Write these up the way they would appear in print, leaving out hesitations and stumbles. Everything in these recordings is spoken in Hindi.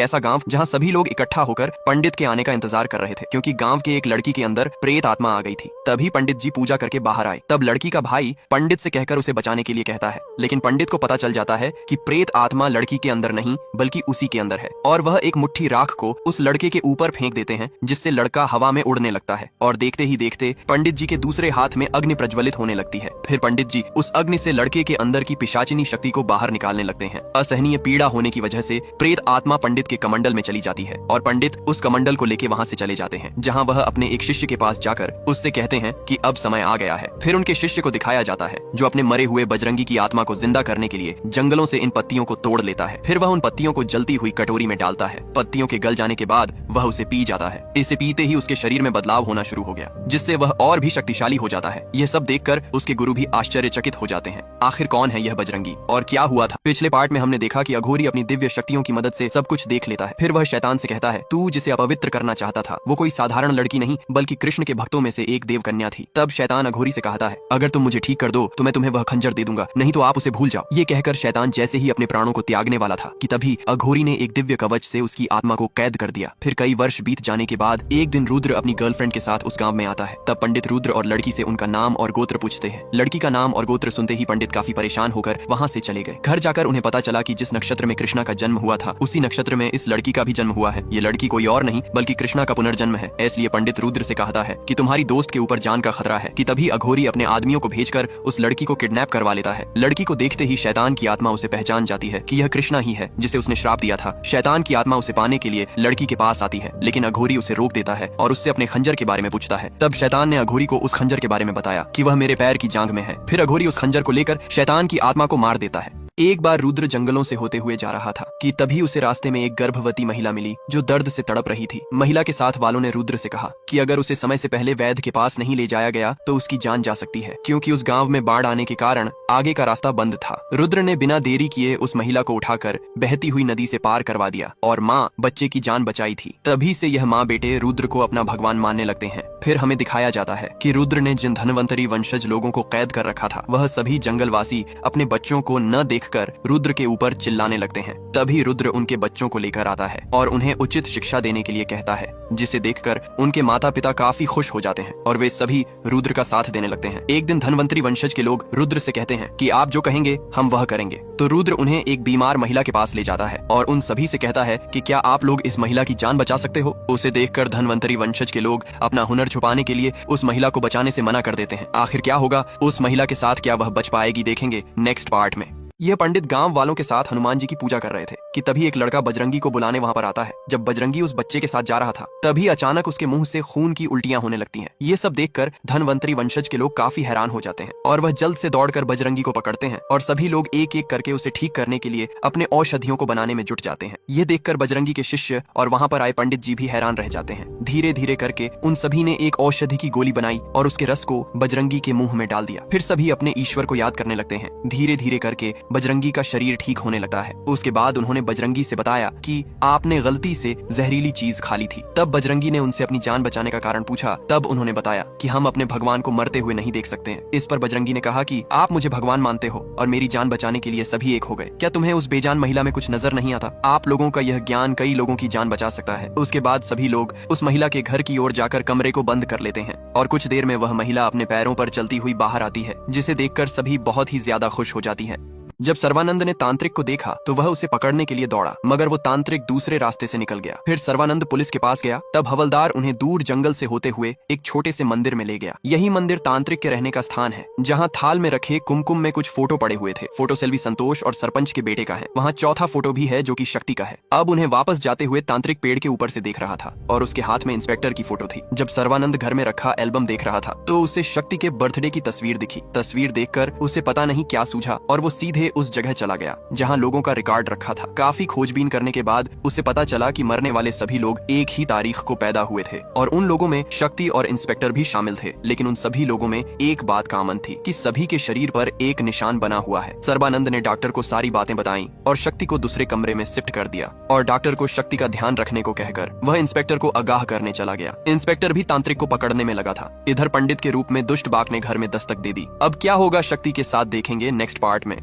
ऐसा गांव जहां सभी लोग इकट्ठा होकर पंडित के आने का इंतजार कर रहे थे, क्योंकि गांव के एक लड़की के अंदर प्रेत आत्मा आ गई थी। तभी पंडित जी पूजा करके बाहर आए। तब लड़की का भाई पंडित से कहकर उसे बचाने के लिए कहता है, लेकिन पंडित को पता चल जाता है कि प्रेत आत्मा लड़की के अंदर नहीं बल्कि उसी के अंदर है, और वह एक मुट्ठी राख को उस लड़के के ऊपर फेंक देते हैं, जिससे लड़का हवा में उड़ने लगता है। और देखते ही देखते पंडित जी के दूसरे हाथ में अग्नि प्रज्वलित होने लगती है। फिर पंडित जी उस अग्नि से लड़के के अंदर की पिशाचिनी शक्ति को बाहर निकालने लगते हैं। असहनीय पीड़ा होने की वजह से प्रेत आत्मा पंडित के कमंडल में चली जाती है, और पंडित उस कमंडल को लेके वहां से चले जाते हैं, जहां वह अपने एक शिष्य के पास जाकर उससे कहते हैं कि अब समय आ गया है। फिर उनके शिष्य को दिखाया जाता है, जो अपने मरे हुए बजरंगी की आत्मा को जिंदा करने के लिए जंगलों से इन पत्तियों को तोड़ लेता है। फिर वह उन पत्तियों को जलती हुई कटोरी में डालता है। पत्तियों के गल जाने के बाद वह उसे पी जाता है। इसे पीते ही उसके शरीर में बदलाव होना शुरू हो गया, जिससे वह और भी शक्तिशाली हो जाता है। यह सब देखकर उसके गुरु भी आश्चर्यचकित हो जाते हैं। आखिर कौन है यह बजरंगी और क्या हुआ था? पिछले पार्ट में हमने देखा कि अघोरी अपनी दिव्य शक्तियों की मदद से सब कुछ देख लेता है। फिर वह शैतान से कहता है, तू जिसे अपवित्र करना चाहता था वो कोई साधारण लड़की नहीं बल्कि कृष्ण के भक्तों में से एक देव कन्या थी। तब शैतान अघोरी से कहता है, अगर तुम मुझे ठीक कर दो तो मैं तुम्हें वह खंजर दे दूंगा, नहीं तो आप उसे भूल जाओ। ये कहकर शैतान जैसे ही अपने प्राणों को त्यागने वाला था कि तभी अघोरी ने एक दिव्य कवच से उसकी आत्मा को कैद कर दिया। फिर कई वर्ष बीत जाने के बाद एक दिन रुद्र अपनी गर्लफ्रेंड के साथ उस गांव में आता है। तब पंडित रुद्र और लड़की से उनका नाम और गोत्र पूछते हैं। लड़की का नाम और गोत्र सुनते ही पंडित काफी परेशान होकर वहां से चले गए। घर जाकर उन्हें पता चला कि जिस नक्षत्र में कृष्णा का जन्म हुआ था उसी नक्षत्र में इस लड़की का भी जन्म हुआ है। ये लड़की कोई और नहीं बल्कि कृष्णा का पुनर्जन्म है। इसलिए पंडित रुद्र से कहता है कि तुम्हारी दोस्त के ऊपर जान का खतरा है। कि तभी अघोरी अपने आदमियों को भेजकर उस लड़की को किडनैप करवा लेता है। लड़की को देखते ही शैतान की आत्मा उसे पहचान जाती है कि यह कृष्णा ही है जिसे उसने श्राप दिया था। शैतान की आत्मा उसे पाने के लिए लड़की के पास आती है, लेकिन अघोरी उसे रोक देता है और उससे अपने खंजर के बारे में पूछता है। तब शैतान ने अघोरी को उस खंजर के बारे में बताया कि वह मेरे पैर की जांघ में है। फिर अघोरी उस खंजर को लेकर शैतान की आत्मा को मार देता है। एक बार रुद्र जंगलों से होते हुए जा रहा था कि तभी उसे रास्ते में एक गर्भवती महिला मिली जो दर्द से तड़प रही थी। महिला के साथ वालों ने रुद्र से कहा कि अगर उसे समय से पहले वैद्य के पास नहीं ले जाया गया तो उसकी जान जा सकती है, क्योंकि उस गांव में बाढ़ आने के कारण आगे का रास्ता बंद था। रुद्र ने बिना देरी किए उस महिला को उठाकर बहती हुई नदी से पार करवा दिया और माँ बच्चे की जान बचाई थी। तभी से यह माँ बेटे रुद्र को अपना भगवान मानने लगते हैं। फिर हमें दिखाया जाता है कि रुद्र ने जिन धनवंतरी वंशज लोगों को कैद कर रखा था वह सभी जंगलवासी अपने बच्चों को न देखकर रुद्र के ऊपर चिल्लाने लगते हैं। तभी रुद्र उनके बच्चों को लेकर आता है और उन्हें उचित शिक्षा देने के लिए कहता है, जिसे देखकर उनके माता पिता काफी खुश हो जाते हैं और वे सभी रुद्र का साथ देने लगते हैं। एक दिन धनवंतरी वंशज के लोग रुद्र से कहते हैं कि आप जो कहेंगे हम वह करेंगे। तो रुद्र उन्हें एक बीमार महिला के पास ले जाता है और उन सभी से कहता है कि क्या आप लोग इस महिला की जान बचा सकते हो? उसे देखकर धनवंतरी वंशज के लोग अपना हुनर छुपाने के लिए उस महिला को बचाने से मना कर देते हैं। आखिर क्या होगा उस महिला के साथ, क्या वह बच पाएगी, देखेंगे नेक्स्ट पार्ट में। यह पंडित गांव वालों के साथ हनुमान जी की पूजा कर रहे थे कि तभी एक लड़का बजरंगी को बुलाने वहां पर आता है। जब बजरंगी उस बच्चे के साथ जा रहा था तभी अचानक उसके मुंह से खून की उल्टियां होने लगती हैं। ये सब देखकर धनवंतरी वंशज के लोग काफी हैरान हो जाते हैं और वह जल्द से दौड़कर बजरंगी को पकड़ते हैं और सभी लोग एक एक करके उसे ठीक करने के लिए अपने औषधियों को बनाने में जुट जाते हैं। ये देखकर बजरंगी के शिष्य और वहां पर आए पंडित जी भी हैरान रह जाते हैं। धीरे धीरे करके उन सभी ने एक औषधि की गोली बनाई और उसके रस को बजरंगी के मुंह में डाल दिया। फिर सभी अपने ईश्वर को याद करने लगते हैं। धीरे धीरे करके बजरंगी का शरीर ठीक होने लगता है। उसके बाद उन्होंने बजरंगी से बताया कि आपने गलती से जहरीली चीज खा ली थी। तब बजरंगी ने उनसे अपनी जान बचाने का कारण पूछा। तब उन्होंने बताया कि हम अपने भगवान को मरते हुए नहीं देख सकते हैं। इस पर बजरंगी ने कहा कि आप मुझे भगवान मानते हो और मेरी जान बचाने के लिए सभी एक हो गए। क्या तुम्हें उस बेजान महिला में कुछ नजर नहीं आता? आप लोगों का यह ज्ञान कई लोगों की जान बचा सकता है। उसके बाद सभी लोग उस महिला के घर की ओर जाकर कमरे को बंद कर लेते हैं और कुछ देर में वह महिला अपने पैरों पर चलती हुई बाहर आती है, जिसे देखकर सभी बहुत ही ज्यादा खुश हो जाती है। जब सर्वानंद ने तांत्रिक को देखा तो वह उसे पकड़ने के लिए दौड़ा, मगर वो तांत्रिक दूसरे रास्ते से निकल गया। फिर सर्वानंद पुलिस के पास गया। तब हवलदार उन्हें दूर जंगल से होते हुए एक छोटे से मंदिर में ले गया। यही मंदिर तांत्रिक के रहने का स्थान है, जहाँ थाल में रखे कुमकुम में कुछ फोटो पड़े हुए थे। फोटो सेल्वी संतोष और सरपंच के बेटे का है। वहाँ चौथा फोटो भी है जो कि शक्ति का है। अब उन्हें वापस जाते हुए तांत्रिक पेड़ के ऊपर से देख रहा था और उसके हाथ में इंस्पेक्टर की फोटो थी। जब सर्वानंद घर में रखा एल्बम देख रहा था तो उसे शक्ति के बर्थडे की तस्वीर दिखी। तस्वीर देखकर उसे पता नहीं क्या सूझा और वो सीधे उस जगह चला गया जहां लोगों का रिकॉर्ड रखा था। काफी खोजबीन करने के बाद उसे पता चला कि मरने वाले सभी लोग एक ही तारीख को पैदा हुए थे और उन लोगों में शक्ति और इंस्पेक्टर भी शामिल थे। लेकिन उन सभी लोगों में एक बात कॉमन थी कि सभी के शरीर पर एक निशान बना हुआ है। सर्बानंद ने डॉक्टर को सारी बातें बताई और शक्ति को दूसरे कमरे में शिफ्ट कर दिया और डॉक्टर को शक्ति का ध्यान रखने को कहकर वह इंस्पेक्टर को आगाह करने चला गया। इंस्पेक्टर भी तांत्रिक को पकड़ने में लगा था। इधर पंडित के रूप में दुष्ट बाघ ने घर में दस्तक दे दी। अब क्या होगा शक्ति के साथ, देखेंगे नेक्स्ट पार्ट में।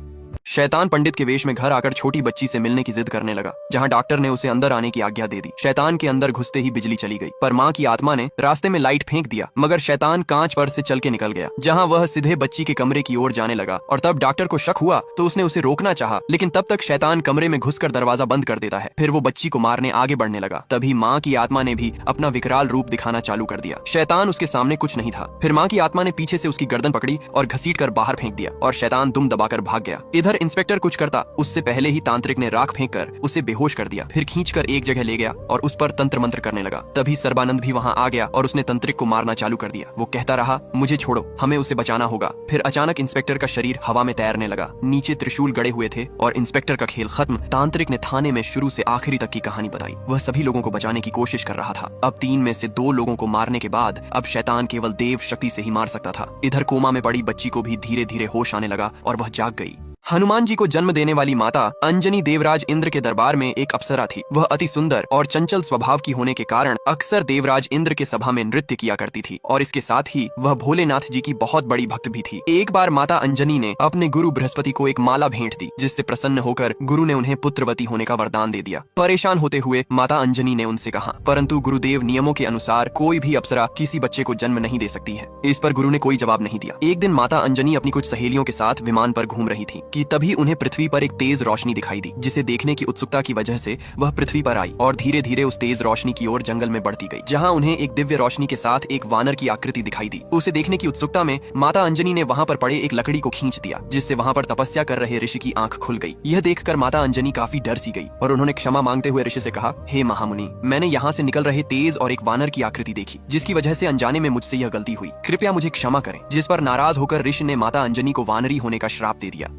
शैतान पंडित के वेश में घर आकर छोटी बच्ची से मिलने की जिद करने लगा, जहाँ डॉक्टर ने उसे अंदर आने की आज्ञा दे दी। शैतान के अंदर घुसते ही बिजली चली गई, पर माँ की आत्मा ने रास्ते में लाइट फेंक दिया, मगर शैतान कांच पर से चल के निकल गया, जहाँ वह सीधे बच्ची के कमरे की ओर जाने लगा। और तब डॉक्टर को शक हुआ तो उसने उसे रोकना चाहा, लेकिन तब तक शैतान कमरे में घुसकर दरवाजा बंद कर देता है। फिर वो बच्ची को मारने आगे बढ़ने लगा। तभी माँ की आत्मा ने भी अपना विकराल रूप दिखाना चालू कर दिया। शैतान उसके सामने कुछ नहीं था। फिर माँ की आत्मा ने पीछे से उसकी गर्दन पकड़ी और घसीट कर बाहर फेंक दिया, और शैतान दुम दबाकर भाग गया। इधर इंस्पेक्टर कुछ करता उससे पहले ही तांत्रिक ने राख फेंक कर उसे बेहोश कर दिया। फिर खींचकर एक जगह ले गया और उस पर तंत्र मंत्र करने लगा। तभी सर्बानंद भी वहाँ आ गया और उसने तंत्रिक को मारना चालू कर दिया। वो कहता रहा, मुझे छोड़ो, हमें उसे बचाना होगा। फिर अचानक इंस्पेक्टर का शरीर हवा में तैरने लगा। नीचे त्रिशूल गड़े हुए थे और इंस्पेक्टर का खेल खत्म। तांत्रिक ने थाने में शुरू से आखिरी तक की कहानी बताई। वह सभी लोगों को बचाने की कोशिश कर रहा था। अब 3 में से 2 लोगों को मारने के बाद अब शैतान केवल देव शक्ति से ही मार सकता था। इधर कोमा में पड़ी बच्ची को भी धीरे धीरे होश आने लगा और वह जाग गई। हनुमान जी को जन्म देने वाली माता अंजनी देवराज इंद्र के दरबार में एक अप्सरा थी। वह अति सुंदर और चंचल स्वभाव की होने के कारण अक्सर देवराज इंद्र के सभा में नृत्य किया करती थी, और इसके साथ ही वह भोलेनाथ जी की बहुत बड़ी भक्त भी थी। एक बार माता अंजनी ने अपने गुरु बृहस्पति को एक माला भेंट दी, जिससे प्रसन्न होकर गुरु ने उन्हें पुत्रवती होने का वरदान दे दिया। परेशान होते हुए माता अंजनी ने उनसे कहा, परंतु गुरुदेव, नियमों के अनुसार कोई भी अप्सरा किसी बच्चे को जन्म नहीं दे सकती है। इस पर गुरु ने कोई जवाब नहीं दिया। एक दिन माता अंजनी अपनी कुछ सहेलियों के साथ विमान पर घूम रही थी कि तभी उन्हें पृथ्वी पर एक तेज रोशनी दिखाई दी, जिसे देखने की उत्सुकता की वजह से वह पृथ्वी पर आई और धीरे धीरे उस तेज रोशनी की ओर जंगल में बढ़ती गई, जहां उन्हें एक दिव्य रोशनी के साथ एक वानर की आकृति दिखाई दी। उसे देखने की उत्सुकता में माता अंजनी ने वहां पर पड़े एक लकड़ी को खींच दिया, जिससे वहां पर तपस्या कर रहे ऋषि की आंख खुल गई। यह देखकर माता अंजनी काफी डर सी गई और उन्होंने क्षमा मांगते हुए ऋषि से कहा, हे महामुनि, मैंने यहाँ से निकल रहे तेज और एक वानर की आकृति देखी, जिसकी वजह से अनजाने में मुझसे यह गलती हुई। कृपया मुझे क्षमा करें। जिस पर नाराज होकर ऋषि ने माता अंजनी को वानरी होने का श्राप दे दिया।